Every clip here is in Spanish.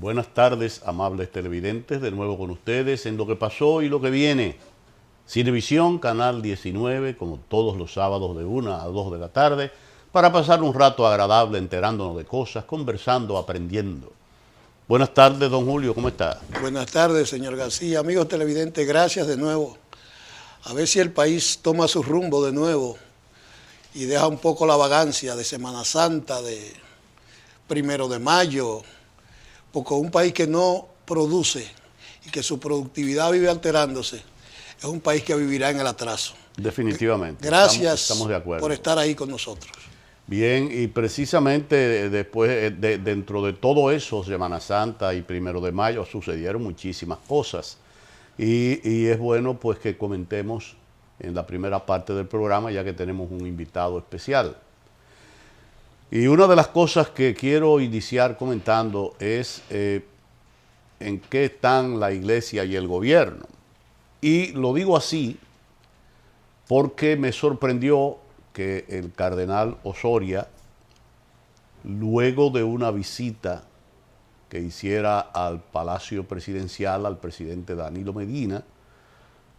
Buenas tardes, amables televidentes, de nuevo con ustedes en Lo que pasó y lo que viene. Cinevisión, Canal 19, como todos los sábados de 1 a 2 de la tarde, para pasar un rato agradable enterándonos de cosas, conversando, aprendiendo. Buenas tardes, don Julio, ¿cómo está? Buenas tardes, señor García. Amigos televidentes, gracias de nuevo. A ver si el país toma su rumbo de nuevo y deja un poco la vagancia de Semana Santa, de 1 de mayo, porque un país que no produce y que su productividad vive alterándose, es un país que vivirá en el atraso. Definitivamente. Gracias estamos de acuerdo. por estar ahí con nosotros. Bien, y precisamente después, dentro de todo eso, Semana Santa y 1 de mayo, sucedieron muchísimas cosas. Y es bueno pues que comentemos en la primera parte del programa, ya que tenemos un invitado especial. Y una de las cosas que quiero iniciar comentando es en qué están la iglesia y el gobierno. Y lo digo así porque me sorprendió que el cardenal Osoria, luego de una visita que hiciera al Palacio Presidencial al presidente Danilo Medina,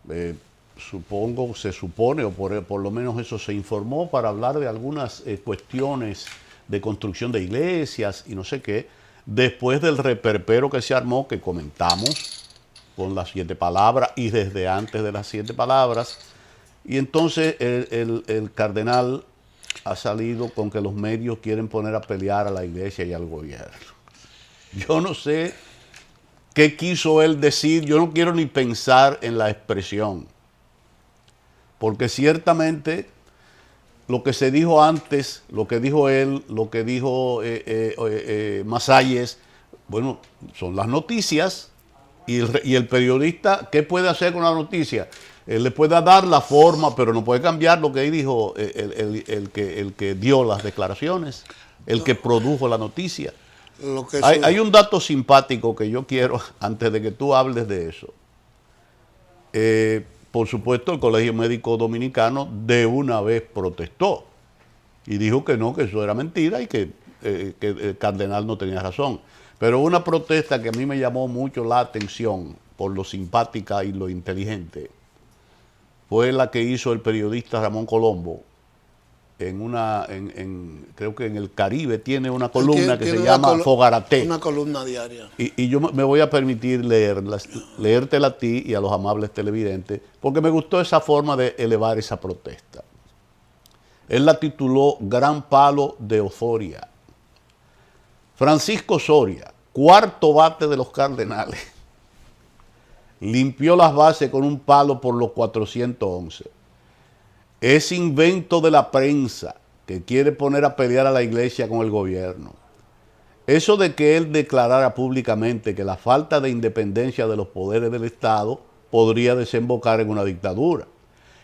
se supone, o por lo menos eso se informó, para hablar de algunas cuestiones de construcción de iglesias y no sé qué, después del reperpero que se armó, que comentamos con las 7 palabras y desde antes de las 7 palabras. Y entonces el cardenal ha salido con que los medios quieren poner a pelear a la iglesia y al gobierno. Yo no sé qué quiso él decir, yo no quiero ni pensar en la expresión, porque ciertamente lo que se dijo antes, lo que dijo él, lo que dijo Masalles, bueno, son las noticias, y el periodista, ¿qué puede hacer con la noticia? Él le puede dar la forma, pero no puede cambiar lo que ahí dijo el que dio las declaraciones, el que produjo la noticia. Hay un dato simpático que yo quiero, antes de que tú hables de eso. Por supuesto, el Colegio Médico Dominicano de una vez protestó y dijo que no, que eso era mentira y que el cardenal no tenía razón. Pero una protesta que a mí me llamó mucho la atención por lo simpática y lo inteligente fue la que hizo el periodista Ramón Colombo creo que en el Caribe tiene una columna que se llama Fogarate. Una columna diaria. Y yo me voy a permitir leértela a ti y a los amables televidentes, porque me gustó esa forma de elevar esa protesta. Él la tituló Gran Palo de Osoria. Francisco Osoria, cuarto bate de los Cardenales, limpió las bases con un palo por los 411. Es invento de la prensa que quiere poner a pelear a la iglesia con el gobierno. Eso de que él declarara públicamente que la falta de independencia de los poderes del Estado podría desembocar en una dictadura.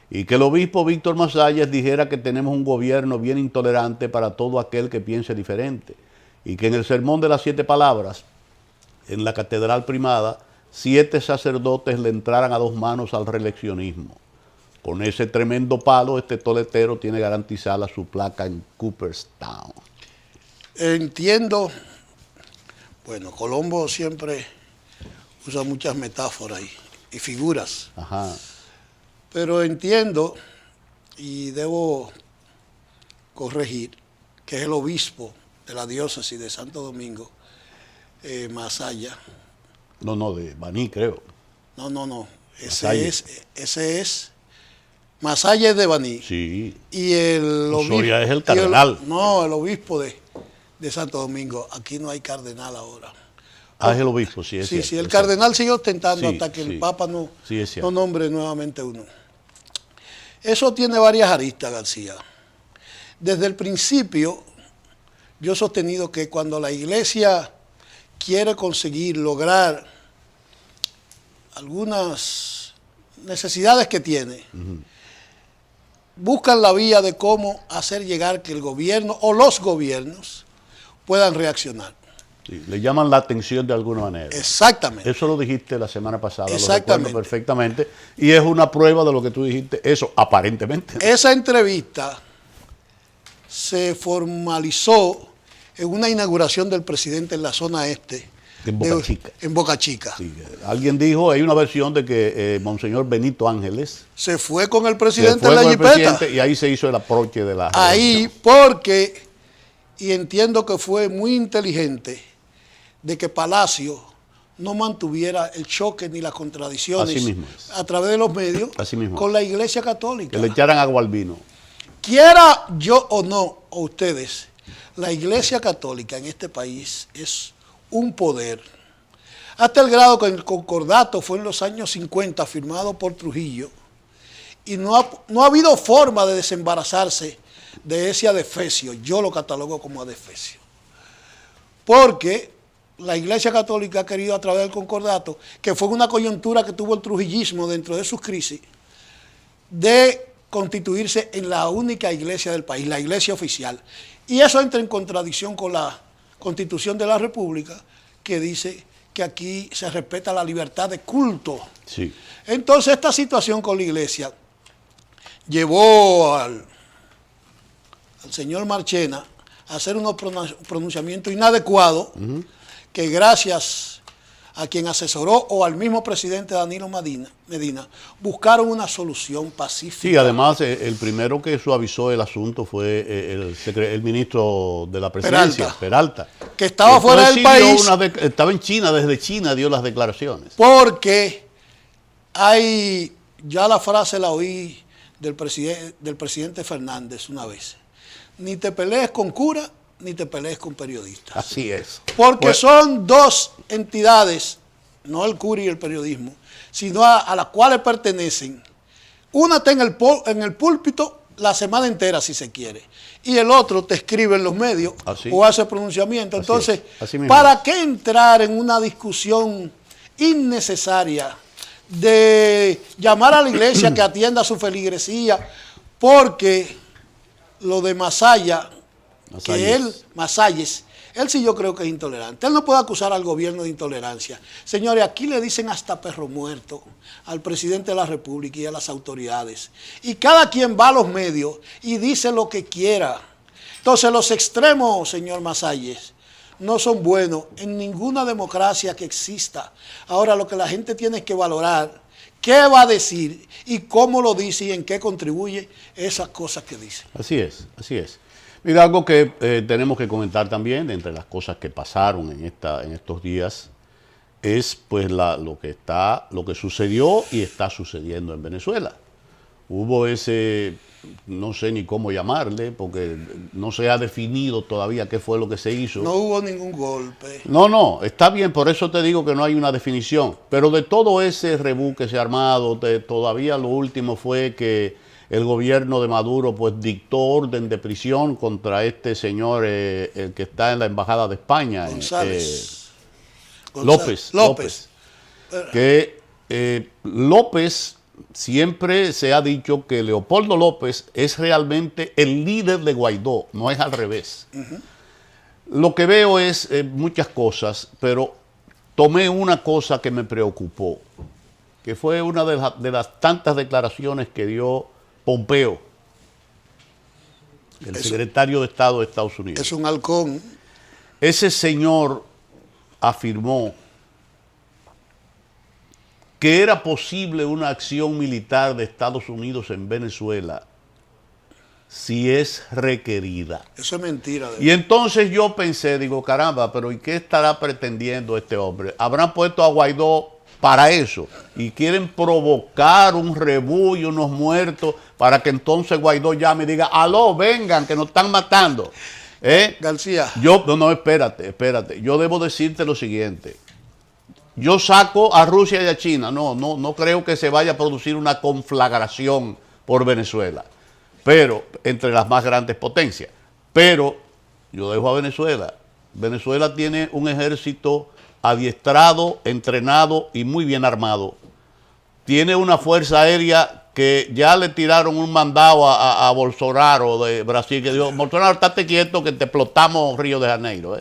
Y que el obispo Víctor Masalles dijera que tenemos un gobierno bien intolerante para todo aquel que piense diferente. Y que en el sermón de las 7 palabras, en la catedral primada, 7 sacerdotes le entraran a 2 manos al reeleccionismo. Con ese tremendo palo, este toletero tiene garantizada su placa en Cooperstown. Entiendo. Bueno, Colombo siempre usa muchas metáforas y figuras. Ajá. Pero entiendo, y debo corregir, que es el obispo de la diócesis de Santo Domingo, Masaya. No, de Baní, creo. No. Ese es Masaya es de Baní. Sí. Y el obispo. Osoria es el cardenal. El obispo de Santo Domingo. Aquí no hay cardenal ahora. Es el obispo, sí, es cierto. Sí, el cardenal sigue ostentando hasta que sí. el Papa no cierto. nombre nuevamente uno. Eso tiene varias aristas, García. Desde el principio, yo he sostenido que cuando la iglesia quiere lograr algunas necesidades que tiene, buscan la vía de cómo hacer llegar que el gobierno o los gobiernos puedan reaccionar. Sí, le llaman la atención de alguna manera. Exactamente. Eso lo dijiste la semana pasada, Exactamente. Lo recuerdo perfectamente. Y es una prueba de lo que tú dijiste, eso, aparentemente. Esa entrevista se formalizó en una inauguración del presidente en la zona este En Boca Chica. En Boca Chica. Sí, alguien dijo, hay una versión de que Monseñor Benito Ángeles se fue con el presidente en la jipeta. Y ahí se hizo el aproche de la ahí revolución. Porque, y entiendo que fue muy inteligente, de que Palacio no mantuviera el choque ni las contradicciones a través de los medios con la Iglesia Católica. Que le echaran agua al vino. Quiera yo o no, o ustedes, la Iglesia Católica en este país es un poder. Hasta el grado que el concordato fue en los años 50 firmado por Trujillo y no ha habido forma de desembarazarse de ese adefesio. Yo lo catalogo como adefesio. Porque la Iglesia Católica ha querido a través del concordato, que fue una coyuntura que tuvo el trujillismo dentro de sus crisis, de constituirse en la única iglesia del país, la iglesia oficial. Y eso entra en contradicción con la Constitución de la República, que dice que aquí se respeta la libertad de culto. Sí. Entonces esta situación con la iglesia llevó al señor Marchena a hacer unos pronunciamientos inadecuados, que gracias a quien asesoró o al mismo presidente Danilo Medina, buscaron una solución pacífica. Sí, además el primero que suavizó el asunto fue el ministro de la Presidencia, Peralta, que estaba fuera del país. Estaba en China, desde China dio las declaraciones. Porque hay, ya la frase la oí del presidente Fernández una vez: ni te pelees con cura, ni te pelees con periodistas. Así es. Porque son dos entidades, no el cura y el periodismo, sino a las cuales pertenecen. Una está en el púlpito la semana entera, si se quiere, y el otro te escribe en los medios o hace pronunciamiento. Entonces, ¿para qué entrar en una discusión innecesaria de llamar a la iglesia que atienda su feligresía? Porque lo de Masalles, él sí yo creo que es intolerante. Él no puede acusar al gobierno de intolerancia. Señores, aquí le dicen hasta perro muerto al presidente de la República y a las autoridades. Y cada quien va a los medios y dice lo que quiera. Entonces los extremos, señor Masalles, no son buenos en ninguna democracia que exista. Ahora lo que la gente tiene que valorar, qué va a decir y cómo lo dice y en qué contribuye esas cosas que dice. Así es, así es. Mira, algo que tenemos que comentar también, de entre las cosas que pasaron en estos días, es pues lo que sucedió y está sucediendo en Venezuela. Hubo ese, no sé ni cómo llamarle, porque no se ha definido todavía qué fue lo que se hizo. No hubo ningún golpe. No, está bien, por eso te digo que no hay una definición. Pero de todo ese rebú que se ha armado, todavía lo último fue que el gobierno de Maduro pues dictó orden de prisión contra este señor, el que está en la Embajada de España, López. Que López, siempre se ha dicho que Leopoldo López es realmente el líder de Guaidó, no es al revés. Lo que veo es muchas cosas, pero tomé una cosa que me preocupó, que fue una de las tantas declaraciones que dio Pompeo, el secretario de Estado de Estados Unidos. Es un halcón. Ese señor afirmó que era posible una acción militar de Estados Unidos en Venezuela si es requerida. Eso es mentira. Y entonces yo pensé, digo, caramba, pero ¿y qué estará pretendiendo este hombre? ¿Habrán puesto a Guaidó para eso? Y quieren provocar un rebú y unos muertos para que entonces Guaidó llame y diga, aló, vengan, que nos están matando. García. No, espérate. Yo debo decirte lo siguiente. Yo saco a Rusia y a China. No creo que se vaya a producir una conflagración por Venezuela, pero entre las más grandes potencias. Pero yo dejo a Venezuela. Venezuela tiene un ejército adiestrado, entrenado y muy bien armado. Tiene una fuerza aérea que ya le tiraron un mandado a Bolsonaro de Brasil, que dijo, Bolsonaro, estate quieto que te explotamos Río de Janeiro.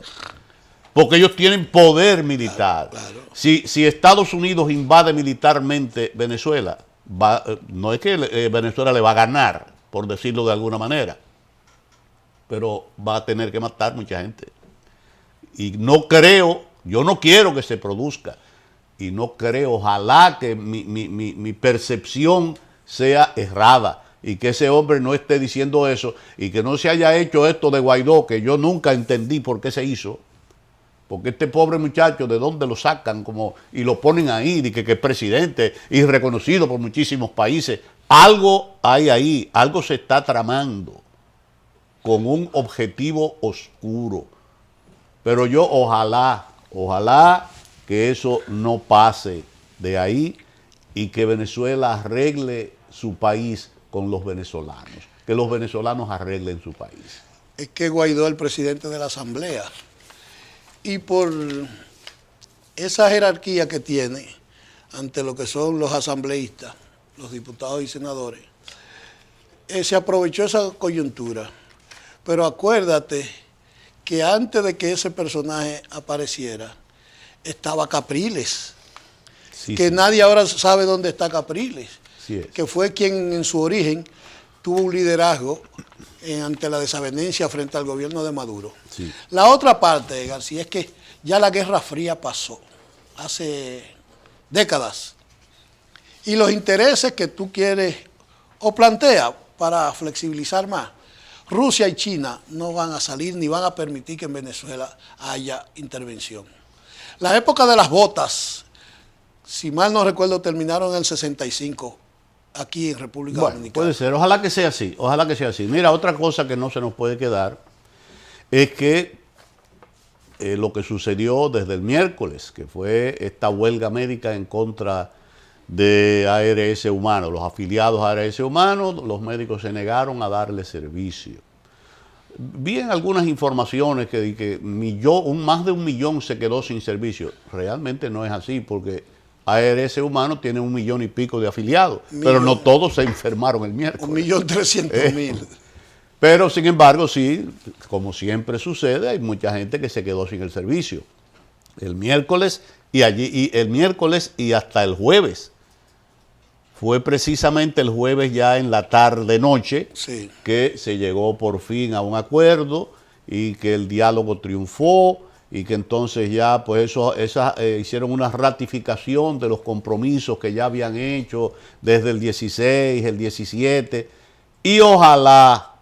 Porque ellos tienen poder militar. Claro. Si Estados Unidos invade militarmente Venezuela, no es que Venezuela le va a ganar, por decirlo de alguna manera, pero va a tener que matar mucha gente. Y no creo Yo no quiero que se produzca y no creo, ojalá que mi percepción sea errada y que ese hombre no esté diciendo eso y que no se haya hecho esto de Guaidó, que yo nunca entendí por qué se hizo. Porque este pobre muchacho, ¿de dónde lo sacan? Y lo ponen ahí, que es presidente y reconocido por muchísimos países. Algo hay ahí, algo se está tramando con un objetivo oscuro. Pero yo ojalá que eso no pase de ahí y que Venezuela arregle su país con los venezolanos. Que los venezolanos arreglen su país. Es que Guaidó es el presidente de la Asamblea. Y por esa jerarquía que tiene ante lo que son los asambleístas, los diputados y senadores, se aprovechó esa coyuntura. Pero acuérdate que antes de que ese personaje apareciera, estaba Capriles, Sí, que sí. nadie ahora sabe dónde está Capriles, Sí es. que fue quien en su origen tuvo un liderazgo ante la desavenencia frente al gobierno de Maduro. Sí. La otra parte, García, es que ya la Guerra Fría pasó hace décadas y los intereses que tú quieres o planteas para flexibilizar más, Rusia y China no van a salir ni van a permitir que en Venezuela haya intervención. La época de las botas, si mal no recuerdo, terminaron en el 65 aquí en República Dominicana. Puede ser, ojalá que sea así, ojalá que sea así. Mira, otra cosa que no se nos puede quedar es que lo que sucedió desde el miércoles, que fue esta huelga médica en contra de ARS Humanos, los afiliados a ARS Humanos, los médicos se negaron a darle servicio. Vi en algunas informaciones que más de 1 millón se quedó sin servicio. Realmente no es así, porque ARS Humanos tiene 1 millón y pico de afiliados, pero no todos se enfermaron el miércoles. 1.300.000. Pero sin embargo, sí, como siempre sucede, hay mucha gente que se quedó sin el servicio. El miércoles y hasta el jueves. Fue precisamente el jueves ya en la tarde-noche Sí. que se llegó por fin a un acuerdo y que el diálogo triunfó y que entonces ya pues hicieron una ratificación de los compromisos que ya habían hecho desde el 16, el 17 y ojalá,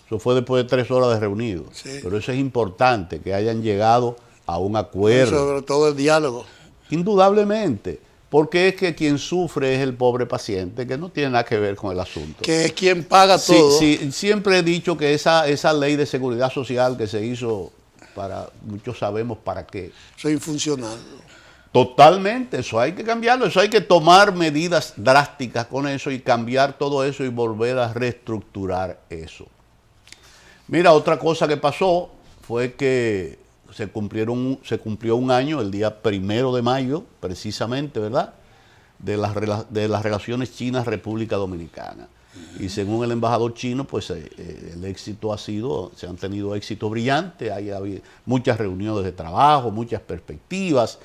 eso fue después de 3 horas de reunido, Sí. pero eso es importante, que hayan llegado a un acuerdo. Sobre todo el diálogo. Indudablemente, porque es que quien sufre es el pobre paciente, que no tiene nada que ver con el asunto. Que es quien paga Sí, todo. sí, siempre he dicho que esa ley de seguridad social que se hizo, muchos sabemos para qué. Soy infuncional. Totalmente, eso hay que cambiarlo, eso hay que tomar medidas drásticas con eso y cambiar todo eso y volver a reestructurar eso. Mira, otra cosa que pasó fue que se cumplió 1 año, el día 1 de mayo, precisamente, ¿verdad?, de las relaciones China-República Dominicana. Y según el embajador chino, pues el éxito se han tenido éxito brillante, hay habido muchas reuniones de trabajo, muchas perspectivas,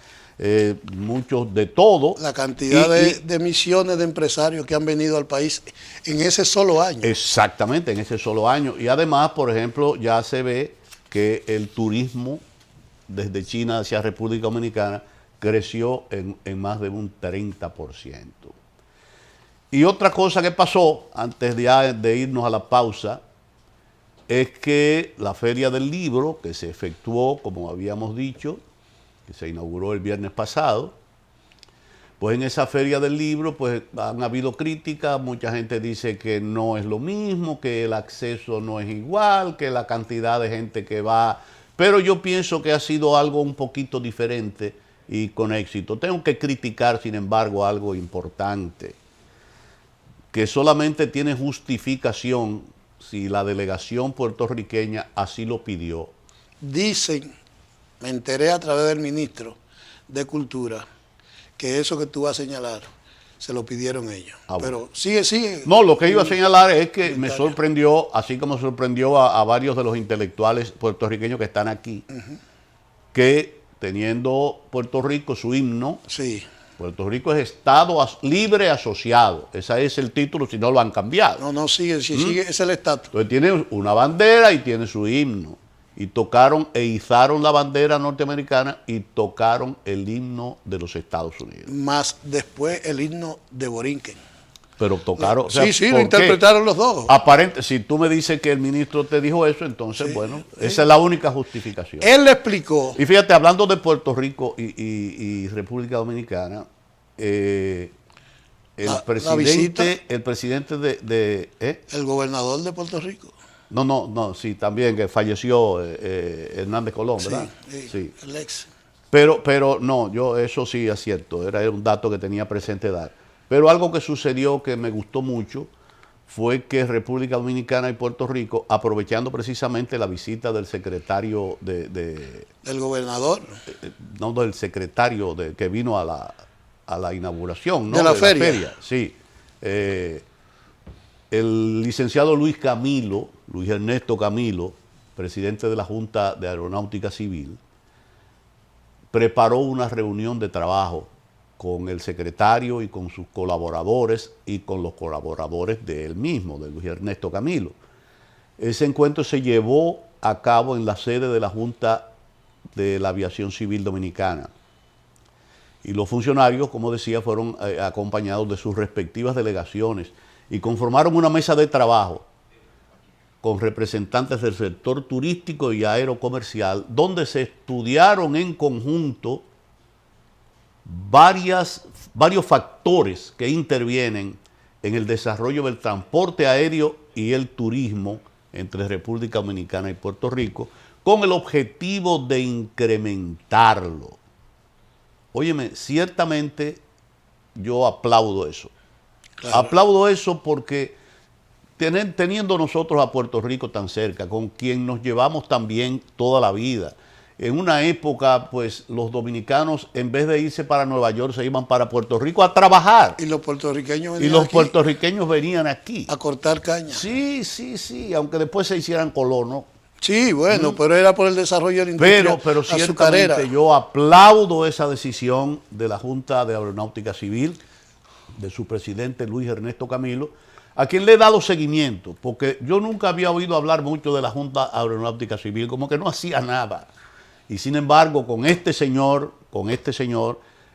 muchos de todo. La cantidad de misiones de empresarios que han venido al país en ese solo año. Exactamente, en ese solo año. Y además, por ejemplo, ya se ve que el turismo desde China hacia República Dominicana creció en más de un 30%. Y otra cosa que pasó, antes de irnos a la pausa, es que la Feria del Libro, que se efectuó, como habíamos dicho, que se inauguró el viernes pasado, pues en esa Feria del Libro pues han habido críticas, mucha gente dice que no es lo mismo, que el acceso no es igual, que la cantidad de gente que va, pero yo pienso que ha sido algo un poquito diferente y con éxito. Tengo que criticar, sin embargo, algo importante, que solamente tiene justificación si la delegación puertorriqueña así lo pidió. Dicen, me enteré a través del ministro de Cultura, que eso que tú vas a señalar se lo pidieron ellos. Pero sigue. No, lo que iba a señalar es que me sorprendió, así como sorprendió a varios de los intelectuales puertorriqueños que están aquí, que teniendo Puerto Rico su himno, Sí. Puerto Rico es Estado libre asociado. Ese es el título, si no lo han cambiado. No, sigue, ese es el estatus. Entonces tiene una bandera y tiene su himno. y tocaron e izaron la bandera norteamericana y tocaron el himno de los Estados Unidos. Más después el himno de Borinquen. Pero tocaron... Sí, lo interpretaron los dos. Aparente, si tú me dices que el ministro te dijo eso, entonces, sí, bueno, esa es la única justificación. Él le explicó. Y fíjate, hablando de Puerto Rico y República Dominicana, el presidente de el gobernador de Puerto Rico. No, sí, también que falleció Hernández Colón, ¿verdad? Sí, el ex. Pero no, yo eso sí es cierto, era un dato que tenía presente dar. Pero algo que sucedió que me gustó mucho fue que República Dominicana y Puerto Rico, aprovechando precisamente la visita del secretario del gobernador. No, del secretario que vino a la inauguración, ¿no? De la feria. Sí. El licenciado Luis Ernesto Camilo, presidente de la Junta de Aeronáutica Civil, preparó una reunión de trabajo con el secretario y con sus colaboradores y con los colaboradores de él mismo, de Luis Ernesto Camilo. Ese encuentro se llevó a cabo en la sede de la Junta de la Aviación Civil Dominicana. Y los funcionarios, como decía, fueron acompañados de sus respectivas delegaciones y conformaron una mesa de trabajo con representantes del sector turístico y aerocomercial, donde se estudiaron en conjunto varios factores que intervienen en el desarrollo del transporte aéreo y el turismo entre República Dominicana y Puerto Rico, con el objetivo de incrementarlo. Óyeme, ciertamente yo aplaudo eso. Claro. Aplaudo eso porque teniendo nosotros a Puerto Rico tan cerca, con quien nos llevamos también toda la vida, en una época, pues, los dominicanos, en vez de irse para Nueva York, se iban para Puerto Rico a trabajar. Y los puertorriqueños venían aquí. A cortar caña. Sí, aunque después se hicieran colonos. Sí, bueno, pero era por el desarrollo de la industria pero ciertamente yo aplaudo esa decisión de la Junta de Aeronáutica Civil, de su presidente Luis Ernesto Camilo, a quien le he dado seguimiento, porque yo nunca había oído hablar mucho de la Junta Aeronáutica Civil, como que no hacía nada. Y sin embargo, con este señor,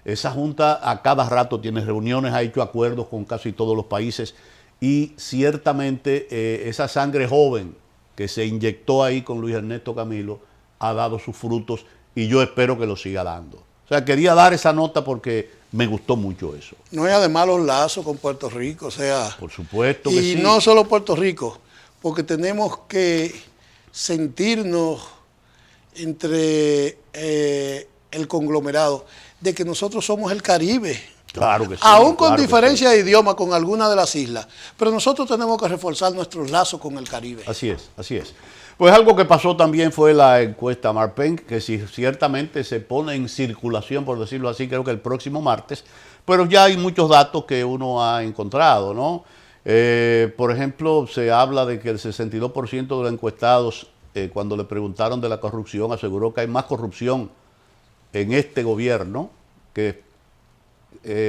esa junta a cada rato tiene reuniones, ha hecho acuerdos con casi todos los países y ciertamente esa sangre joven que se inyectó ahí con Luis Ernesto Camilo ha dado sus frutos y yo espero que lo siga dando. O sea, quería dar esa nota porque me gustó mucho eso. No hay además los lazos con Puerto Rico, o sea... Por supuesto que sí. Y no solo Puerto Rico, porque tenemos que sentirnos entre el conglomerado de que nosotros somos el Caribe. Claro que sí. Aún con diferencia de idioma con alguna de las islas, pero nosotros tenemos que reforzar nuestros lazos con el Caribe. Así es. Pues algo que pasó también fue la encuesta Marpen, que ciertamente se pone en circulación, por decirlo así, creo que el próximo martes, pero ya hay muchos datos que uno ha encontrado, ¿no? Por ejemplo, se habla de que el 62% de los encuestados, cuando le preguntaron de la corrupción, aseguró que hay más corrupción en este gobierno que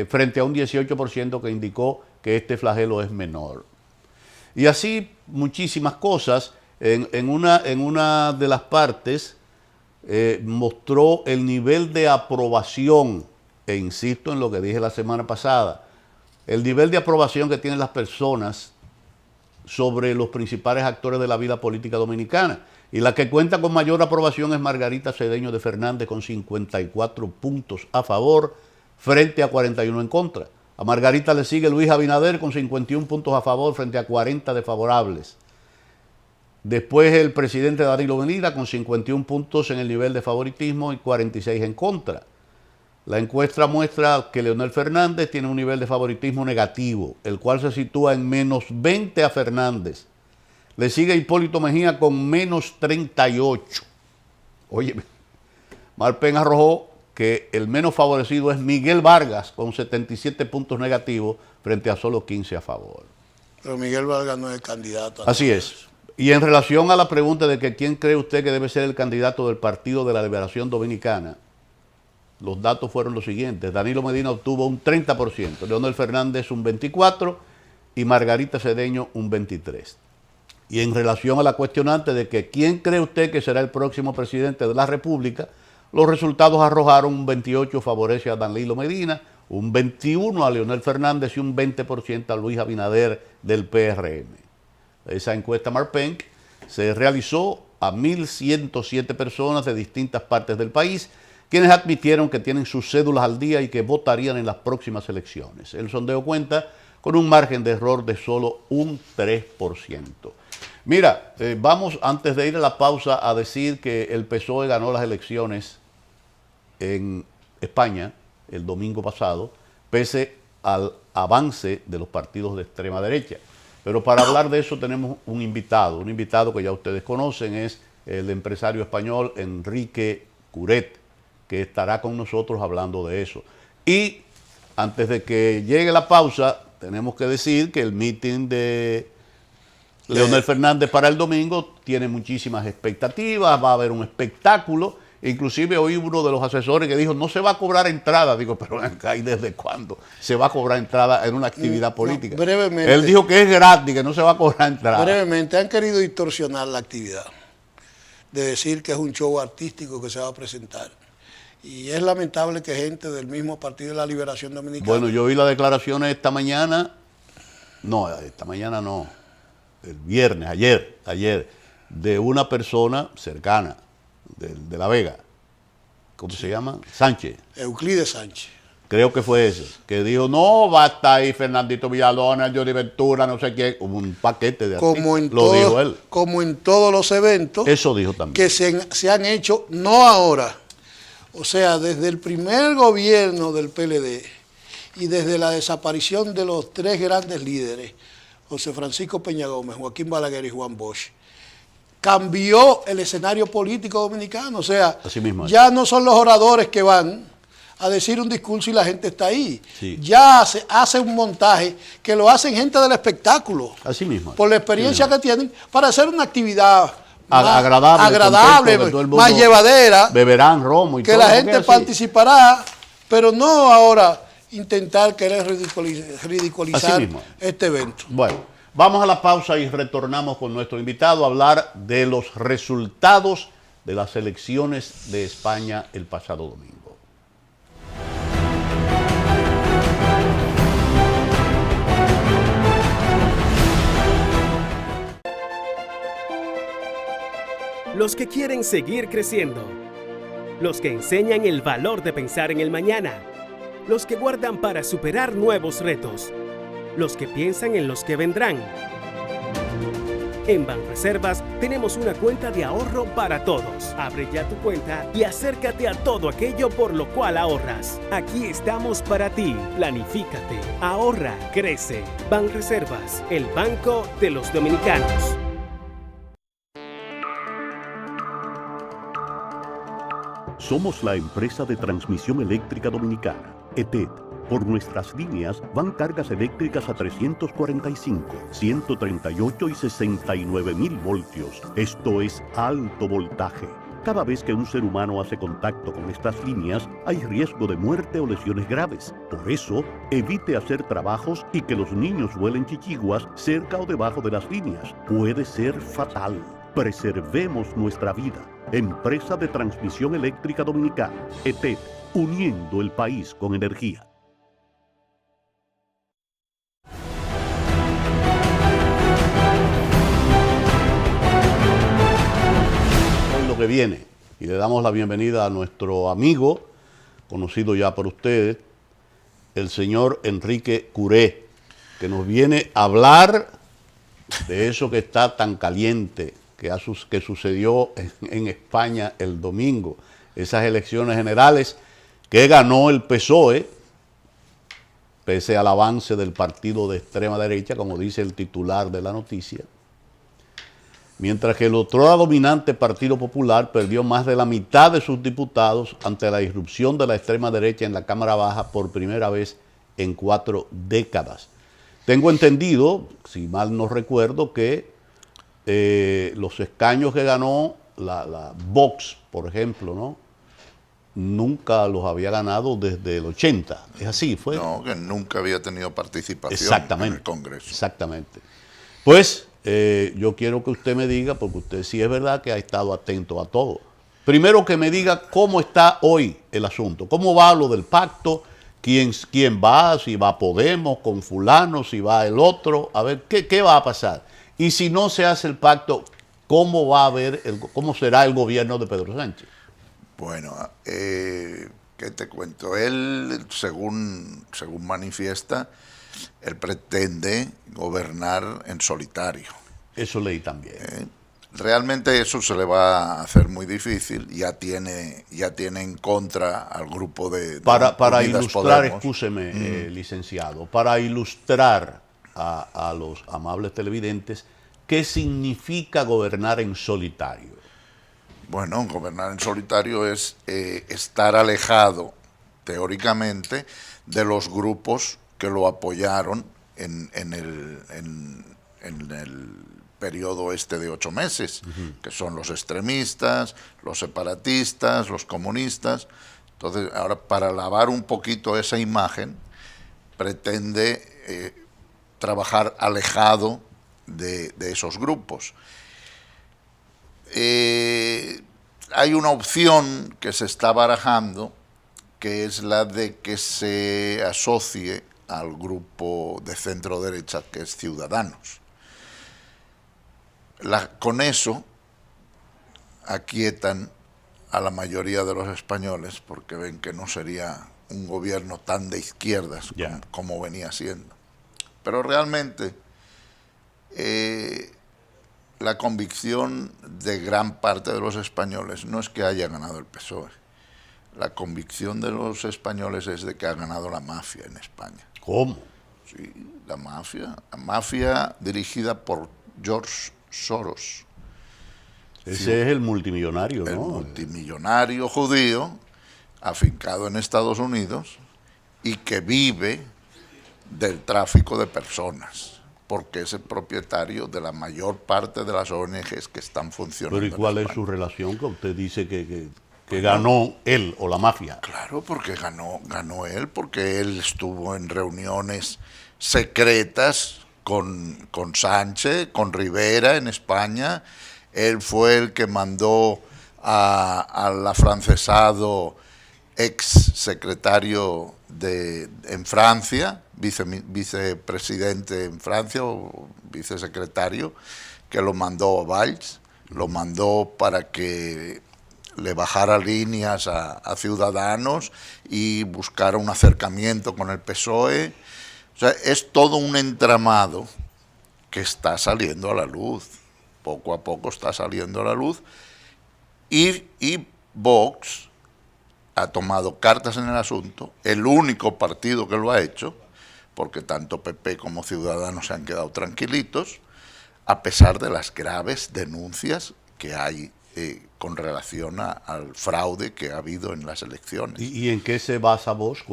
frente a un 18% que indicó que este flagelo es menor. Y así muchísimas cosas. En una de las partes mostró el nivel de aprobación, e insisto en lo que dije la semana pasada, el nivel de aprobación que tienen las personas sobre los principales actores de la vida política dominicana. Y la que cuenta con mayor aprobación es Margarita Cedeño de Fernández, con 54 puntos a favor, frente a 41 en contra. A Margarita le sigue Luis Abinader con 51 puntos a favor, frente a 40 desfavorables. Después el presidente Danilo Medina con 51 puntos en el nivel de favoritismo y 46 en contra. La encuesta muestra que Leonel Fernández tiene un nivel de favoritismo negativo, el cual se sitúa en menos 20 a Fernández. Le sigue Hipólito Mejía con menos 38. Oye, Marpen arrojó que el menos favorecido es Miguel Vargas con 77 puntos negativos frente a solo 15 a favor. Pero Miguel Vargas no es el candidato. Así es. Y en relación a la pregunta de que quién cree usted que debe ser el candidato del Partido de la Liberación Dominicana, los datos fueron los siguientes. Danilo Medina obtuvo un 30%, Leonel Fernández un 24% y Margarita Cedeño un 23%. Y en relación a la cuestionante de que quién cree usted que será el próximo presidente de la República, los resultados arrojaron un 28% favorece a Danilo Medina, un 21% a Leonel Fernández y un 20% a Luis Abinader del PRM. Esa encuesta Marpenk se realizó a 1.107 personas de distintas partes del país, quienes admitieron que tienen sus cédulas al día y que votarían en las próximas elecciones. El sondeo cuenta con un margen de error de solo un 3%. Mira, vamos antes de ir a la pausa a decir que el PSOE ganó las elecciones en España el domingo pasado, pese al avance de los partidos de extrema derecha. Pero para hablar de eso tenemos un invitado que ya ustedes conocen, es el empresario español Enrique Curet, que estará con nosotros hablando de eso. Y antes de que llegue la pausa, tenemos que decir que el meeting de Leonel Fernández para el domingo tiene muchísimas expectativas, va a haber un espectáculo. Inclusive hoy uno de los asesores que dijo, no se va a cobrar entrada. Digo, pero acá, ¿y desde cuándo se va a cobrar entrada en una actividad política? No, brevemente. Él dijo que es gratis, que no se va a cobrar entrada. Brevemente, han querido distorsionar la actividad, de decir que es un show artístico que se va a presentar. Y es lamentable que gente del mismo Partido de la Liberación Dominicana... Bueno, yo vi las declaraciones esta mañana no, el viernes, ayer, de una persona cercana, de La Vega, ¿cómo se llama? Sánchez. Euclides Sánchez. Creo que fue ese, que dijo, no, va a estar ahí Fernandito Villalona, Johnny Ventura, no sé qué, como un paquete de artistas, lo dijo él. Como en todos los eventos. Eso dijo también. Que se han hecho, no ahora, o sea, desde el primer gobierno del PLD y desde la desaparición de los tres grandes líderes, José Francisco Peña Gómez, Joaquín Balaguer y Juan Bosch, cambió el escenario político dominicano. O sea, ya no son los oradores que van a decir un discurso y la gente está ahí. Sí. Ya se hace un montaje que lo hacen gente del espectáculo. Así mismo. Por la experiencia que tienen para hacer una actividad agradable más llevadera. Beberán romo y que todo. Que la gente participará, pero no ahora intentar querer ridiculizar este evento. Bueno, vamos a la pausa y retornamos con nuestro invitado a hablar de los resultados de las elecciones de España el pasado domingo. Los que quieren seguir creciendo, los que enseñan el valor de pensar en el mañana, los que guardan para superar nuevos retos, los que piensan en los que vendrán. En Banreservas tenemos una cuenta de ahorro para todos. Abre ya tu cuenta y acércate a todo aquello por lo cual ahorras. Aquí estamos para ti. Planifícate, ahorra, crece. Banreservas, el banco de los dominicanos. Somos la empresa de transmisión eléctrica dominicana, ETED. Por nuestras líneas van cargas eléctricas a 345, 138 y 69.000 voltios. Esto es alto voltaje. Cada vez que un ser humano hace contacto con estas líneas, hay riesgo de muerte o lesiones graves. Por eso, evite hacer trabajos y que los niños vuelen chichiguas cerca o debajo de las líneas. Puede ser fatal. Preservemos nuestra vida. Empresa de Transmisión Eléctrica Dominicana, ETED, uniendo el país con energía. Hoy lo que viene, y le damos la bienvenida a nuestro amigo, conocido ya por ustedes, el señor Enrique Curet, que nos viene a hablar de eso que está tan caliente, que sucedió en España el domingo, esas elecciones generales que ganó el PSOE, pese al avance del partido de extrema derecha, como dice el titular de la noticia, mientras que el otro dominante Partido Popular perdió más de la mitad de sus diputados ante la irrupción de la extrema derecha en la Cámara Baja por primera vez en 4 décadas. Tengo entendido, si mal no recuerdo, que los escaños que ganó la Vox, por ejemplo, ¿no? Nunca los había ganado desde el 80. ¿Es así? ¿Fue? No, que nunca había tenido participación en el Congreso. Exactamente. Pues yo quiero que usted me diga, porque usted sí es verdad que ha estado atento a todo. Primero que me diga cómo está hoy el asunto, cómo va lo del pacto, quién va, si va Podemos con fulano, si va el otro, a ver qué va a pasar. Y si no se hace el pacto, cómo será el gobierno de Pedro Sánchez. Bueno, ¿qué te cuento? Él, según manifiesta, él pretende gobernar en solitario. Eso leí también. Realmente eso se le va a hacer muy difícil. Ya tiene en contra al grupo de para Unidas ilustrar, Podemos. Excúseme, licenciado, para ilustrar a los amables televidentes, ¿qué significa gobernar en solitario? Bueno, gobernar en solitario es estar alejado, teóricamente, de los grupos que lo apoyaron en el periodo de 8 meses, que son los extremistas, los separatistas, los comunistas. Entonces, ahora, para lavar un poquito esa imagen, pretende trabajar alejado de esos grupos. Hay una opción que se está barajando, que es la de que se asocie al grupo de centro derecha, que es Ciudadanos. Con eso aquietan a la mayoría de los españoles, porque ven que no sería un gobierno tan de izquierdas como venía siendo. Pero realmente la convicción de gran parte de los españoles no es que haya ganado el PSOE. La convicción de los españoles es de que ha ganado la mafia en España. ¿Cómo? Sí, la mafia dirigida por George Soros. Ese es el multimillonario, ¿no? El multimillonario judío, afincado en Estados Unidos, y que vive del tráfico de personas, porque es el propietario de la mayor parte de las ONGs que están funcionando. Pero ¿y cuál es su relación? Que usted dice que ganó él o la mafia. Claro, porque ganó él, porque él estuvo en reuniones secretas con Sánchez, con Rivera en España. Él fue el que mandó al afrancesado ex secretario en Francia, vicepresidente en Francia o vicesecretario, que lo mandó a Valls, lo mandó para que le bajara líneas a Ciudadanos y buscara un acercamiento con el PSOE. O sea, es todo un entramado que está saliendo a la luz. Poco a poco está saliendo a la luz. Y Vox ha tomado cartas en el asunto, el único partido que lo ha hecho, porque tanto PP como Ciudadanos se han quedado tranquilitos, a pesar de las graves denuncias que hay con relación al fraude que ha habido en las elecciones. ¿Y en qué se basa Vox?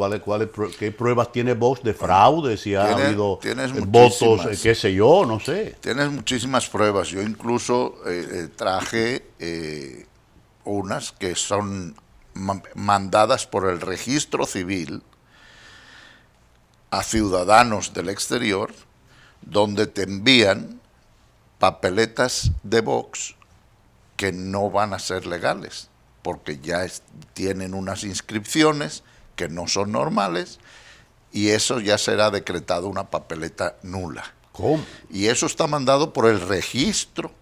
¿Qué pruebas tiene Vox de fraude? Si ha habido votos, qué sé yo, no sé. Tienes muchísimas pruebas. Yo incluso traje unas que son mandadas por el registro civil a ciudadanos del exterior, donde te envían papeletas de Vox que no van a ser legales, porque ya tienen unas inscripciones que no son normales, y eso ya será decretado una papeleta nula. ¿Cómo? Y eso está mandado por el registro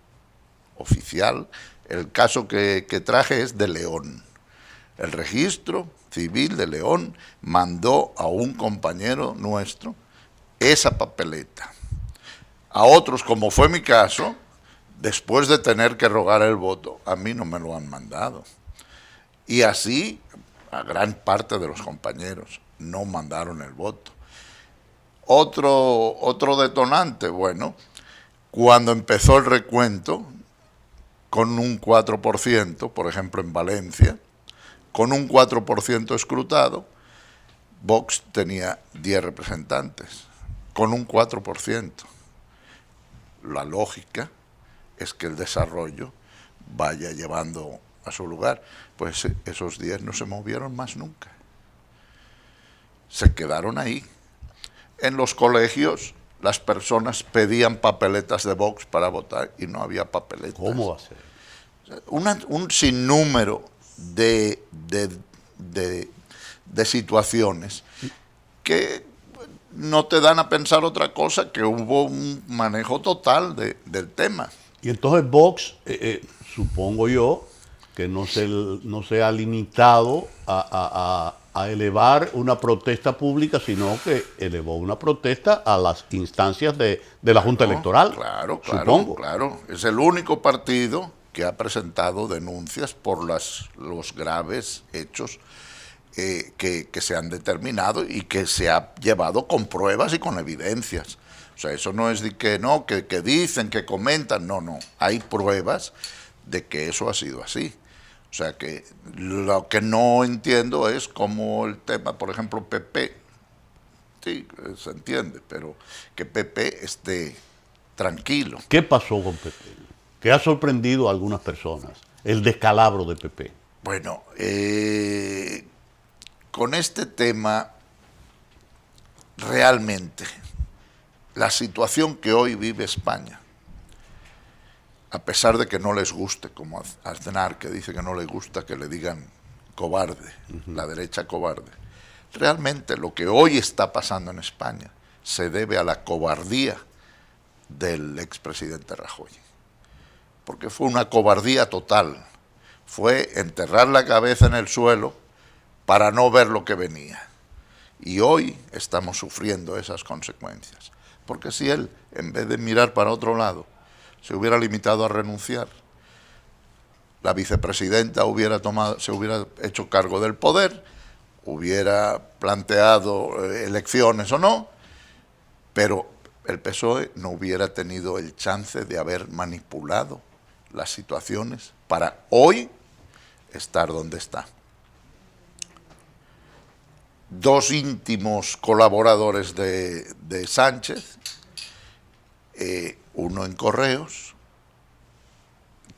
oficial. El caso que traje es de León. El registro civil de León mandó a un compañero nuestro esa papeleta. A otros, como fue mi caso, después de tener que rogar el voto, a mí no me lo han mandado. Y así, a gran parte de los compañeros no mandaron el voto. Otro detonante, bueno, cuando empezó el recuento, con un 4%, por ejemplo en Valencia, con un 4% escrutado, Vox tenía 10 representantes, con un 4%. La lógica es que el desarrollo vaya llevando a su lugar. Pues esos 10 no se movieron más nunca. Se quedaron ahí. En los colegios las personas pedían papeletas de Vox para votar y no había papeletas. ¿Cómo va a ser? Un sinnúmero de situaciones que no te dan a pensar otra cosa, que hubo un manejo total del tema. Y entonces Vox, supongo yo, que no se ha limitado a elevar una protesta pública, sino que elevó una protesta a las instancias de la Junta Electoral. Claro, supongo. claro. Es el único partido que ha presentado denuncias por los graves hechos que se han determinado y que se ha llevado con pruebas y con evidencias. O sea, eso no es de que no, que dicen, que comentan, no. Hay pruebas de que eso ha sido así. O sea, que lo que no entiendo es cómo el tema, por ejemplo, PP, sí, se entiende, pero que PP esté tranquilo. ¿Qué pasó con PP? ¿Qué ha sorprendido a algunas personas? El descalabro de PP. Bueno, con este tema, realmente, la situación que hoy vive España, a pesar de que no les guste, como Aznar, que dice que no le gusta que le digan cobarde, la derecha cobarde, realmente lo que hoy está pasando en España se debe a la cobardía del expresidente Rajoy. Porque fue una cobardía total. Fue enterrar la cabeza en el suelo para no ver lo que venía. Y hoy estamos sufriendo esas consecuencias. Porque si él, en vez de mirar para otro lado, se hubiera limitado a renunciar, la vicepresidenta se hubiera hecho cargo del poder, hubiera planteado elecciones o no, pero el PSOE no hubiera tenido el chance de haber manipulado las situaciones para hoy estar donde está. Dos íntimos colaboradores de Sánchez, uno en Correos,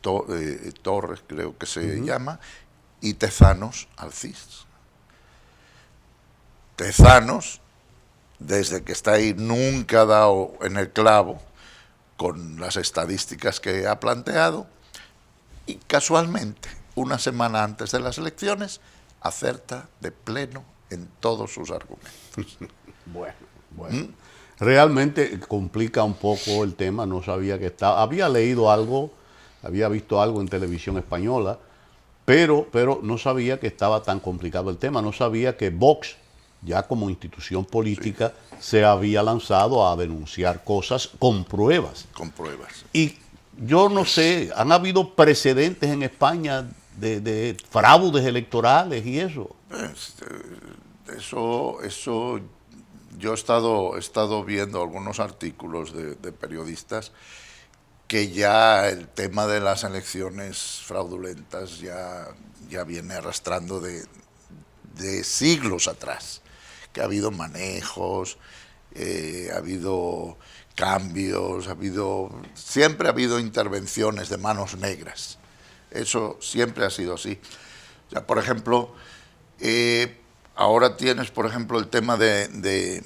Torres creo que se llama, y Tezanos Alcis. Tezanos, desde que está ahí, nunca ha dado en el clavo con las estadísticas que ha planteado, y casualmente, una semana antes de las elecciones, acerta de pleno en todos sus argumentos. Bueno. Realmente complica un poco el tema, no sabía que estaba, había leído algo, había visto algo en televisión española, pero no sabía que estaba tan complicado el tema, no sabía que Vox, ya como institución política, se había lanzado a denunciar cosas con pruebas. Con pruebas. Y yo no sé, han habido precedentes en España de fraudes electorales y eso. Eso yo he estado viendo algunos artículos de periodistas que ya el tema de las elecciones fraudulentas ya viene arrastrando de siglos atrás, que ha habido manejos, ha habido cambios, siempre ha habido intervenciones de manos negras. Eso siempre ha sido así. O sea, por ejemplo, ahora tienes, por ejemplo, el tema de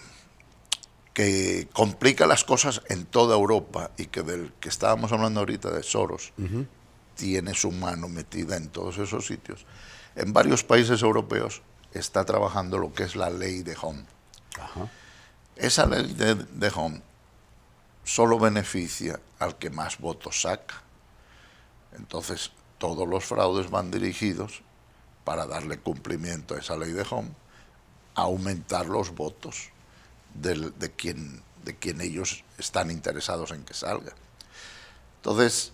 que complica las cosas en toda Europa y que del que estábamos hablando ahorita de Soros, tiene su mano metida en todos esos sitios. En varios países europeos está trabajando lo que es la ley de Home. Ajá. Esa ley de Home solo beneficia al que más votos saca. Entonces, todos los fraudes van dirigidos para darle cumplimiento a esa ley de Home, a aumentar los votos de quien ellos están interesados en que salga. Entonces,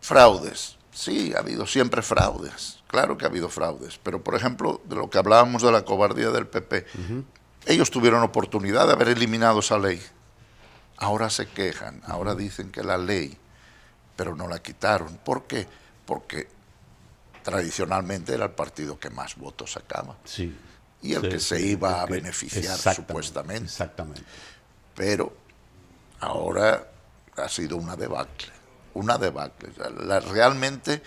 fraudes. Sí, ha habido siempre fraudes. Claro que ha habido fraudes. Pero, por ejemplo, de lo que hablábamos de la cobardía del PP, ellos tuvieron oportunidad de haber eliminado esa ley. Ahora se quejan, ahora dicen que la ley, pero no la quitaron. ¿Por qué? Porque tradicionalmente era el partido que más votos sacaba. Sí. Y el que se iba a beneficiar, supuestamente. Exactamente. Pero ahora ha sido una debacle. Una debacle. Realmente,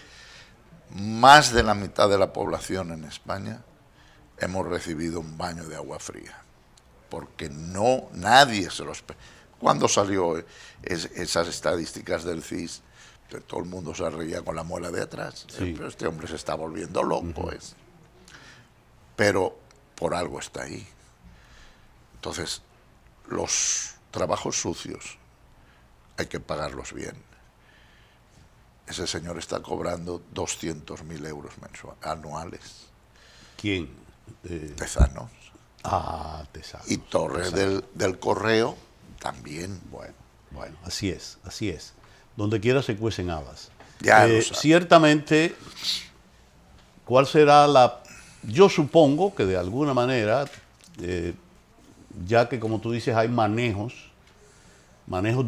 más de la mitad de la población en España hemos recibido un baño de agua fría. porque nadie se lo esperaba. ¿Cuándo salió esas estadísticas del CIS? Que todo el mundo se reía con la muela de atrás. Sí. Pero este hombre se está volviendo loco. Pero por algo está ahí. Entonces, los trabajos sucios hay que pagarlos bien. Ese señor está cobrando 200.000 euros anuales. ¿Quién? Tezanos. Tezanos. Y Torres del Correo también. Bueno, así es. Donde quiera se cuecen habas. Ya lo sabe. Ciertamente, ¿cuál será la...? Yo supongo que de alguna manera, ya que como tú dices hay manejos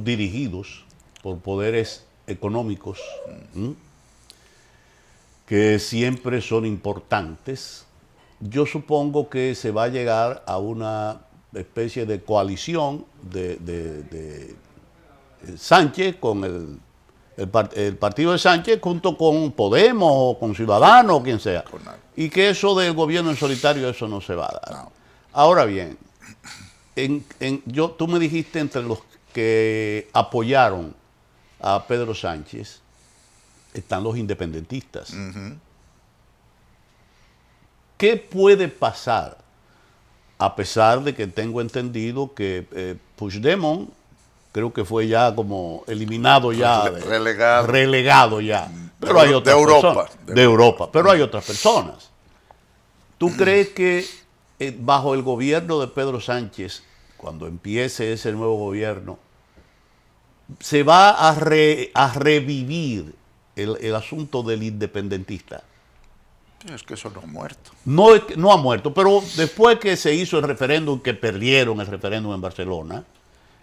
dirigidos por poderes económicos, que siempre son importantes, yo supongo que se va a llegar a una especie de coalición de Sánchez con el partido de Sánchez junto con Podemos o con Ciudadanos o quien sea. Y que eso del gobierno en solitario, eso no se va a dar. No. Ahora bien, tú me dijiste entre los que apoyaron a Pedro Sánchez están los independentistas. ¿Qué puede pasar? A pesar de que tengo entendido que Puigdemont creo que fue ya como eliminado ya, relegado ya. Pero hay otras personas. De Europa. Pero hay otras personas. ¿Tú crees que bajo el gobierno de Pedro Sánchez, cuando empiece ese nuevo gobierno, se va a revivir el asunto del independentista? Es que eso no ha muerto. No ha muerto, pero después que se hizo el referéndum, que perdieron el referéndum en Barcelona,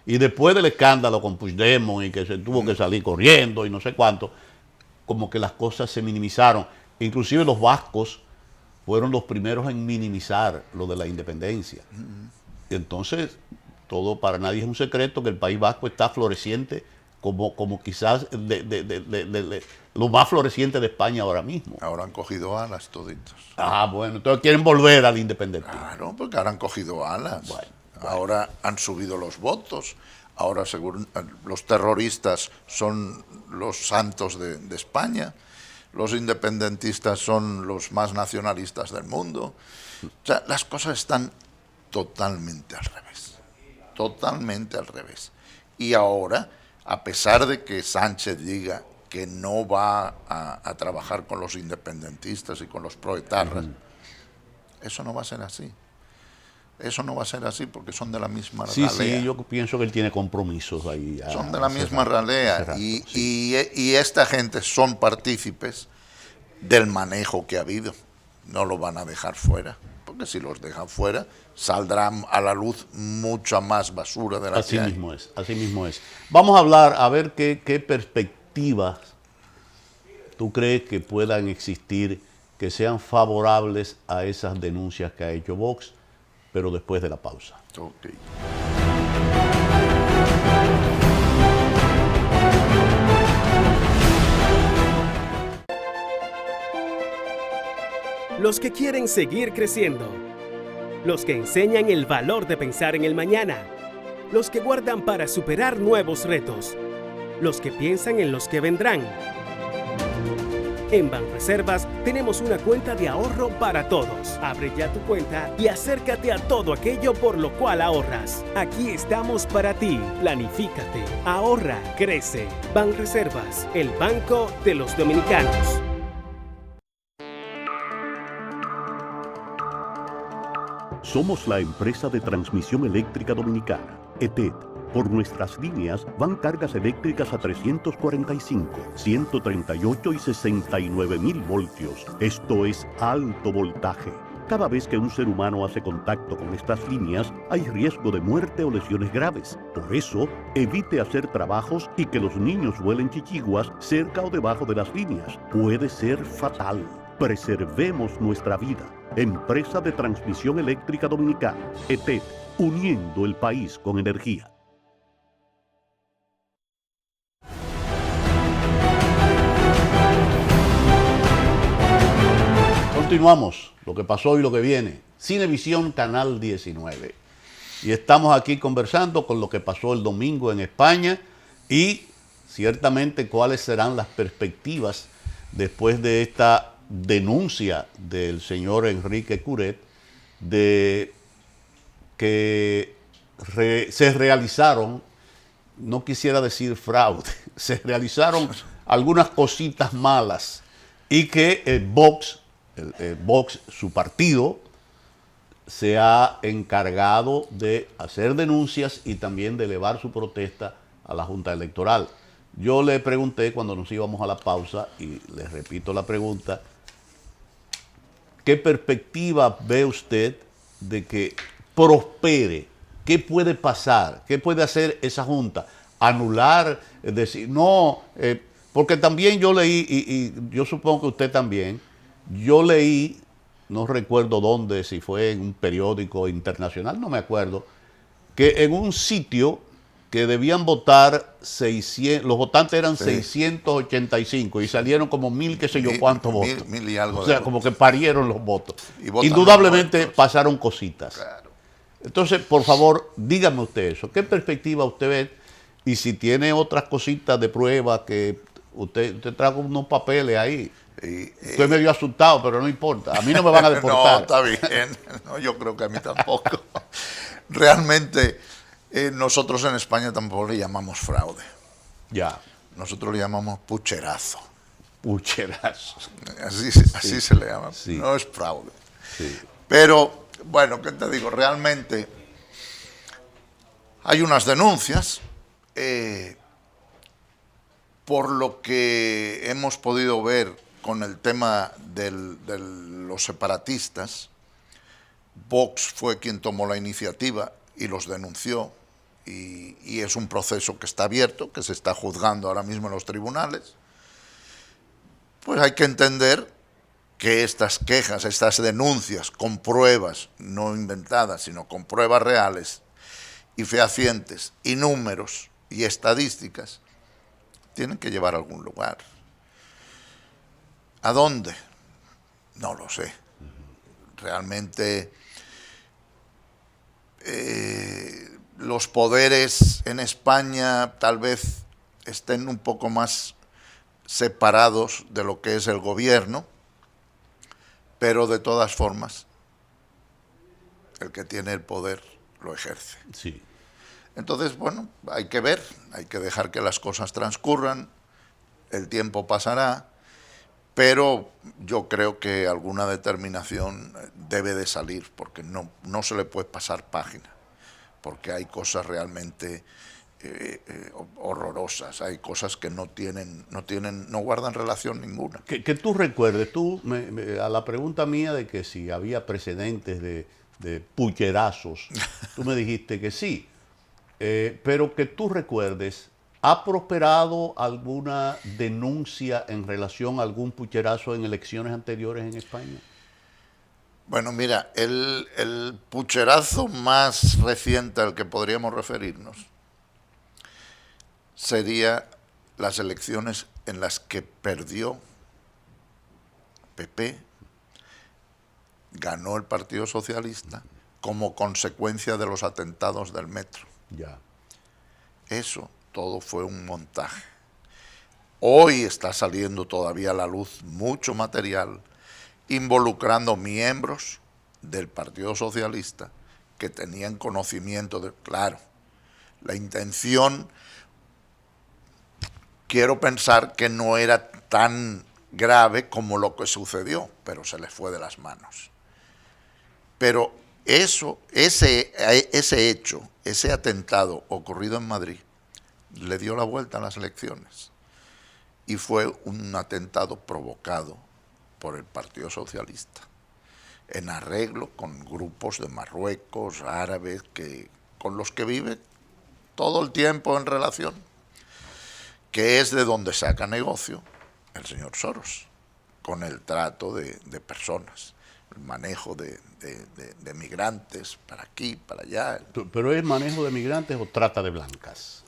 y después del escándalo con Puigdemont y que se tuvo que salir corriendo y no sé cuánto, como que las cosas se minimizaron. Inclusive los vascos fueron los primeros en minimizar lo de la independencia. Y entonces, todo para nadie es un secreto que el País Vasco está floreciente como quizás lo más floreciente de España ahora mismo. Ahora han cogido alas toditos. Bueno, entonces quieren volver al independentismo. Claro, porque ahora han cogido alas. Bueno. Ahora han subido los votos. Ahora, según los terroristas, son los santos de España. Los independentistas son los más nacionalistas del mundo. O sea, las cosas están totalmente al revés. Totalmente al revés. Y ahora, a pesar de que Sánchez diga que no va a trabajar con los independentistas y con los proetarras, eso no va a ser así. Eso no va a ser así porque son de la misma ralea. Sí, yo pienso que él tiene compromisos ahí. Son de la misma ralea. Y esta gente son partícipes del manejo que ha habido. No lo van a dejar fuera. Porque si los dejan fuera, saldrá a la luz mucha más basura de la que hay. Así mismo es. Vamos a hablar, a ver qué perspectivas tú crees que puedan existir que sean favorables a esas denuncias que ha hecho Vox, pero después de la pausa. Okay. Los que quieren seguir creciendo. Los que enseñan el valor de pensar en el mañana. Los que guardan para superar nuevos retos. Los que piensan en los que vendrán. En Banreservas tenemos una cuenta de ahorro para todos. Abre ya tu cuenta y acércate a todo aquello por lo cual ahorras. Aquí estamos para ti. Planifícate, ahorra, crece. Banreservas, el banco de los dominicanos. Somos la empresa de transmisión eléctrica dominicana, ETED. Por nuestras líneas van cargas eléctricas a 345, 138 y 69.000 voltios. Esto es alto voltaje. Cada vez que un ser humano hace contacto con estas líneas, hay riesgo de muerte o lesiones graves. Por eso, evite hacer trabajos y que los niños vuelen chichiguas cerca o debajo de las líneas. Puede ser fatal. Preservemos nuestra vida. Empresa de Transmisión Eléctrica Dominicana, ETED, uniendo el país con energía. Continuamos, lo que pasó y lo que viene. Cinevisión, Canal 19. Y estamos aquí conversando con lo que pasó el domingo en España y ciertamente cuáles serán las perspectivas después de esta denuncia del señor Enrique Curet de que se realizaron, no quisiera decir fraude, se realizaron algunas cositas malas y que Vox, su partido, se ha encargado de hacer denuncias y también de elevar su protesta a la Junta Electoral. Yo le pregunté cuando nos íbamos a la pausa, y le repito la pregunta, ¿qué perspectiva ve usted de que prospere? ¿Qué puede pasar? ¿Qué puede hacer esa Junta? ¿Anular? Es decir, no, porque también yo leí, y yo supongo que usted también, yo leí, no recuerdo dónde, si fue en un periódico internacional, no me acuerdo, que en un sitio que debían votar 600, los votantes eran 685 y salieron como 1000 qué sé yo cuántos votos. Mil y algo. O sea, como que parieron los votos. Y indudablemente pasaron cositas. Claro. Entonces, por favor, dígame usted eso. ¿Qué perspectiva usted ve? Y si tiene otras cositas de prueba que usted trajo unos papeles ahí. Estoy medio asustado, pero no importa. A mí no me van a deportar. No, está bien. No, yo creo que a mí tampoco. Realmente, nosotros en España tampoco le llamamos fraude. Ya. Nosotros le llamamos pucherazo. Pucherazo. Así se le llama. Sí. No es fraude. Sí. Pero, bueno, ¿qué te digo? Realmente hay unas denuncias. Por lo que hemos podido ver con el tema de los separatistas, Vox fue quien tomó la iniciativa y los denunció, y es un proceso que está abierto, que se está juzgando ahora mismo en los tribunales. Pues hay que entender que estas quejas, estas denuncias con pruebas no inventadas, sino con pruebas reales y fehacientes y números y estadísticas, tienen que llevar a algún lugar. ¿A dónde? No lo sé. Realmente los poderes en España tal vez estén un poco más separados de lo que es el gobierno, pero de todas formas, el que tiene el poder lo ejerce. Sí. Entonces, bueno, hay que ver, hay que dejar que las cosas transcurran, el tiempo pasará, pero yo creo que alguna determinación debe de salir, porque no se le puede pasar página, porque hay cosas realmente horrorosas, hay cosas que no guardan relación ninguna. Que tú recuerdes, a la pregunta mía de que si había precedentes de pucherazos, tú me dijiste que sí. Pero que tú recuerdes, ¿ha prosperado alguna denuncia en relación a algún pucherazo en elecciones anteriores en España? Bueno, mira, el pucherazo más reciente al que podríamos referirnos sería las elecciones en las que perdió PP, ganó el Partido Socialista como consecuencia de los atentados del metro. Ya. Eso todo fue un montaje. Hoy está saliendo todavía a la luz mucho material involucrando miembros del Partido Socialista que tenían conocimiento de, claro, la intención, quiero pensar que no era tan grave como lo que sucedió, pero se les fue de las manos. Pero ese hecho, ese atentado ocurrido en Madrid, le dio la vuelta a las elecciones y fue un atentado provocado por el Partido Socialista, en arreglo con grupos de Marruecos, árabes, con los que vive todo el tiempo en relación, que es de donde saca negocio el señor Soros, con el trato de personas, el manejo de migrantes para aquí, para allá. ¿Pero es manejo de migrantes o trata de blancas?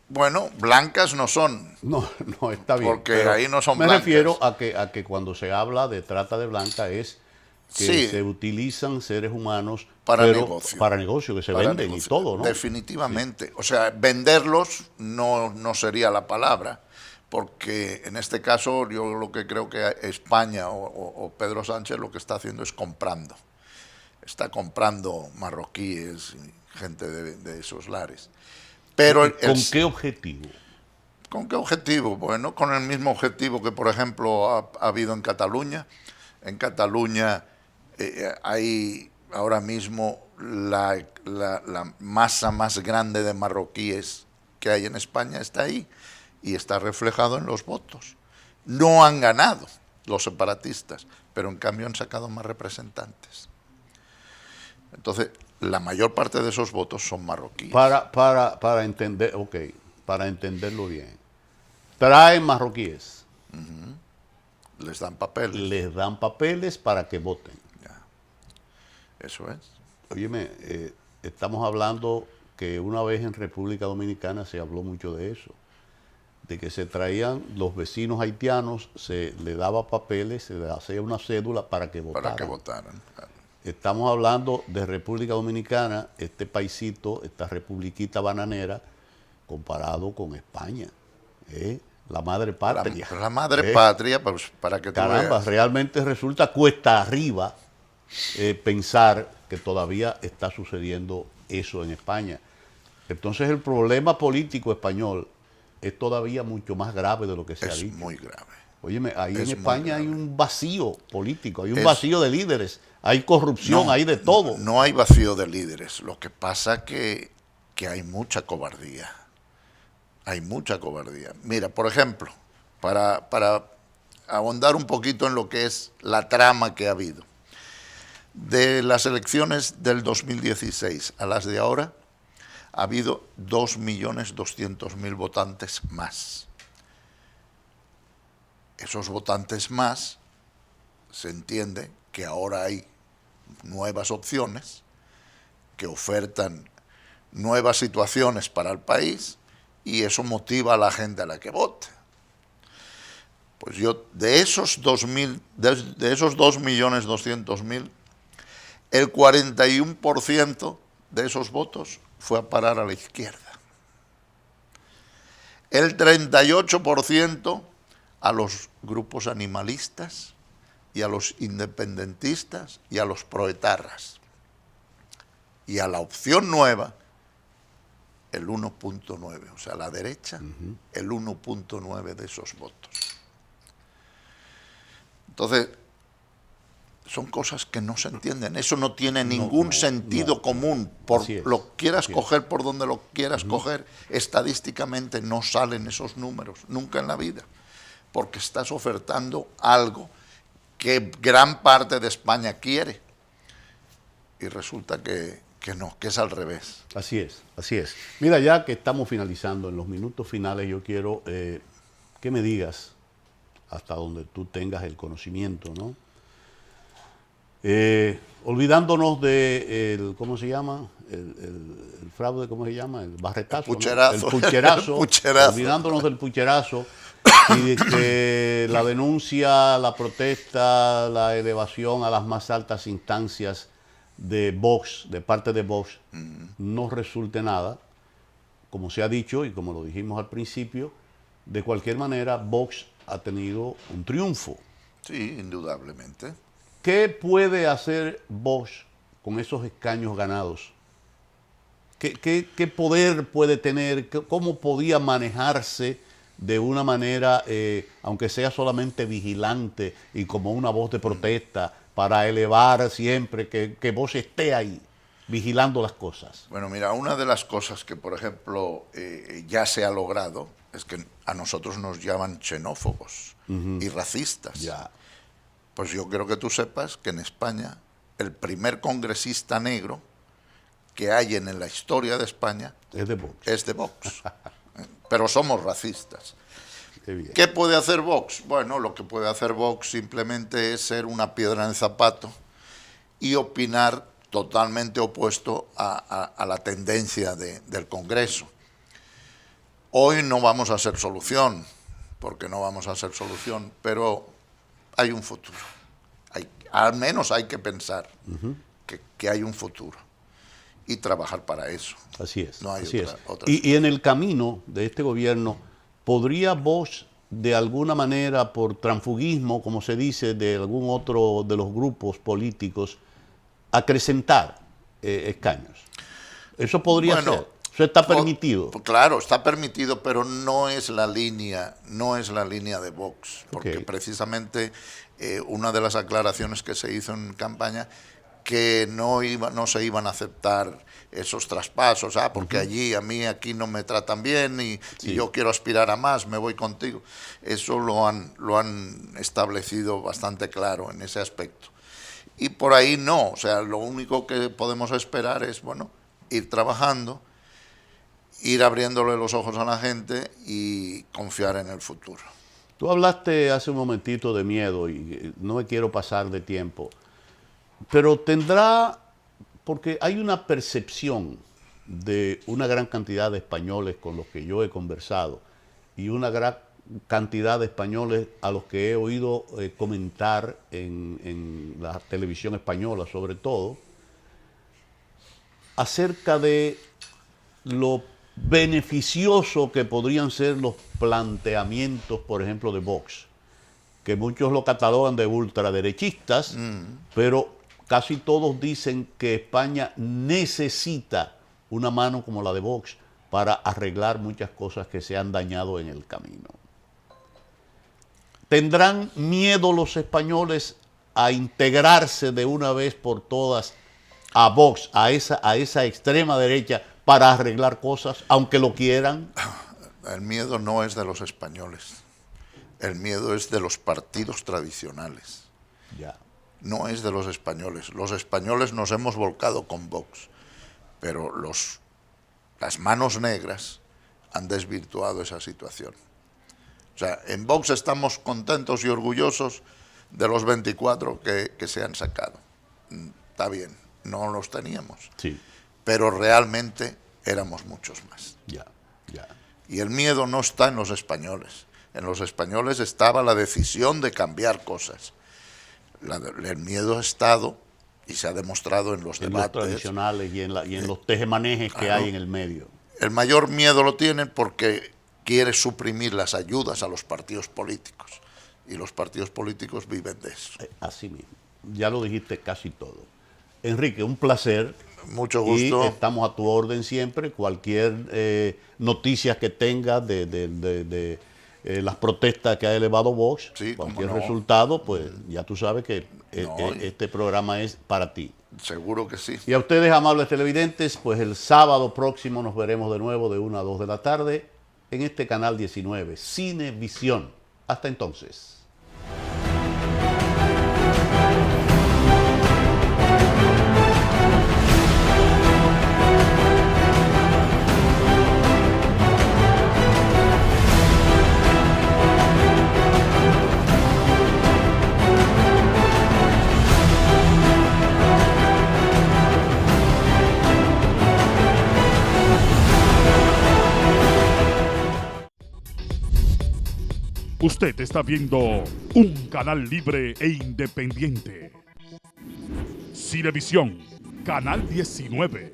Bueno, blancas no son. No, está bien. Porque ahí no son me blancas. refiero a que cuando se habla de trata de blancas es que Sí. se utilizan seres humanos Para pero negocio. para negocio, que se Para venden negocio. y todo, ¿no? Definitivamente. O sea, venderlos no sería la palabra, porque en este caso yo lo que creo que España o Pedro Sánchez lo que está haciendo es comprando. Está comprando marroquíes y gente de esos lares. Pero ¿Con qué objetivo? ¿Con qué objetivo? Bueno, con el mismo objetivo que, por ejemplo, ha habido en Cataluña. En Cataluña hay ahora mismo la masa más grande de marroquíes que hay en España, está ahí y está reflejado en los votos. No han ganado los separatistas, pero en cambio han sacado más representantes. Entonces, la mayor parte de esos votos son marroquíes. Para entender, para entenderlo bien. Traen marroquíes, Les dan papeles. les dan papeles para que voten. Eso es. Óyeme, estamos hablando que una vez en República Dominicana se habló mucho de eso, de que se traían los vecinos haitianos, se le daba papeles, se le hacía una cédula para que votaran. Para que votaran. Claro. Estamos hablando de República Dominicana, este paisito, esta republiquita bananera, comparado con España, la madre patria. La madre patria, pues, para que tú Caramba, veas. realmente resulta cuesta arriba pensar que todavía está sucediendo eso en España. Entonces el problema político español es todavía mucho más grave de lo que se ha Es dicho. muy grave. Óyeme, ahí en muy España hay grave. un vacío político, hay un Es- vacío de líderes, hay corrupción, hay de todo. No hay vacío de líderes. Lo que pasa que hay mucha cobardía. Hay mucha cobardía. Mira, por ejemplo, para ahondar un poquito en lo que es la trama que ha habido. De las elecciones del 2016 a las de ahora, ha habido 2.200.000 votantes más. Esos votantes más, se entiende que ahora hay nuevas opciones que ofertan nuevas situaciones para el país y eso motiva a la gente a la que vote. Pues yo, de esos 2.200.000, el 41% de esos votos fue a parar a la izquierda. El 38% a los grupos animalistas y a los independentistas y a los proetarras. Y a la opción nueva, el 1.9, o sea, a la derecha, el 1.9 de esos votos. Entonces, son cosas que no se entienden. Eso no tiene ningún sentido común. Por Así es, lo quieras así es. coger por donde lo quieras coger, estadísticamente no salen esos números, nunca en la vida. Porque estás ofertando algo que gran parte de España quiere. Y resulta que no, que es al revés. Así es, así es. Mira, ya que estamos finalizando, en los minutos finales yo quiero que me digas, hasta donde tú tengas el conocimiento, ¿no? Olvidándonos de ¿cómo se llama? El fraude, ¿cómo se llama? El barretazo. El pucherazo. ¿No? El pucherazo. El pucherazo. Olvidándonos del pucherazo y de que la denuncia, la protesta, la elevación a las más altas instancias de Vox, de parte de Vox, no resulte nada, como se ha dicho y como lo dijimos al principio, de cualquier manera Vox ha tenido un triunfo. Sí, indudablemente. ¿Qué puede hacer Vox con esos escaños ganados? ¿Qué poder puede tener? ¿Cómo podía manejarse de una manera, aunque sea solamente vigilante y como una voz de protesta, para elevar siempre que Vox esté ahí, vigilando las cosas? Bueno, mira, una de las cosas que, por ejemplo, ya se ha logrado es que a nosotros nos llaman xenófobos y racistas. Ya. Pues yo quiero que tú sepas que en España el primer congresista negro que hay en la historia de España Es de Vox. es de Vox. Pero somos racistas. Qué bien. ¿Qué puede hacer Vox? Bueno, lo que puede hacer Vox simplemente es ser una piedra en el zapato y opinar totalmente opuesto a la tendencia del Congreso. Hoy no vamos a ser solución, porque no vamos a ser solución, pero hay un futuro. al menos hay que pensar que hay un futuro y trabajar para eso. Así es. No hay así otra. Y en el camino de este gobierno, ¿podría Vox, de alguna manera, por transfugismo, como se dice, de algún otro de los grupos políticos, acrecentar escaños? Eso podría ser. Eso está permitido. Claro, está permitido, pero no es la línea de Vox, porque precisamente una de las aclaraciones que se hizo en campaña, que no se iban a aceptar esos traspasos, porque a mí aquí no me tratan bien y yo quiero aspirar a más, me voy contigo. Eso lo han establecido bastante claro en ese aspecto. Y por ahí no, o sea, lo único que podemos esperar es, ir trabajando, ir abriéndole los ojos a la gente y confiar en el futuro. Tú hablaste hace un momentito de miedo y no me quiero pasar de tiempo, pero tendrá, porque hay una percepción de una gran cantidad de españoles con los que yo he conversado y una gran cantidad de españoles a los que he oído comentar en la televisión española sobre todo, acerca de lo beneficioso que podrían ser los planteamientos, por ejemplo, de Vox, que muchos lo catalogan de ultraderechistas, pero casi todos dicen que España necesita una mano como la de Vox para arreglar muchas cosas que se han dañado en el camino. ¿Tendrán miedo los españoles a integrarse de una vez por todas a Vox, a esa extrema derecha, para arreglar cosas, aunque lo quieran? El miedo no es de los españoles. El miedo es de los partidos tradicionales. Ya. No es de los españoles. Los españoles nos hemos volcado con Vox, pero las manos negras han desvirtuado esa situación. O sea, en Vox estamos contentos y orgullosos de los 24 que se han sacado. Está bien, no los teníamos. Sí. Pero realmente éramos muchos más. Ya. Y el miedo no está en los españoles. En los españoles estaba la decisión de cambiar cosas. El miedo ha estado y se ha demostrado en los debates. Los tradicionales y en los tejemanejes que hay en el medio. El mayor miedo lo tienen porque quiere suprimir las ayudas a los partidos políticos. Y los partidos políticos viven de eso. Así mismo. Ya lo dijiste casi todo. Enrique, un placer. Mucho gusto. Y estamos a tu orden siempre. Cualquier noticia que tengas de las protestas que ha elevado Vox, cualquier resultado, pues ya tú sabes que este programa es para ti. Seguro que sí. Y a ustedes, amables televidentes, pues el sábado próximo nos veremos de nuevo de 1 a 2 de la tarde en este canal 19, Cinevisión. Hasta entonces. Usted está viendo un canal libre e independiente. Cinevisión, canal 19.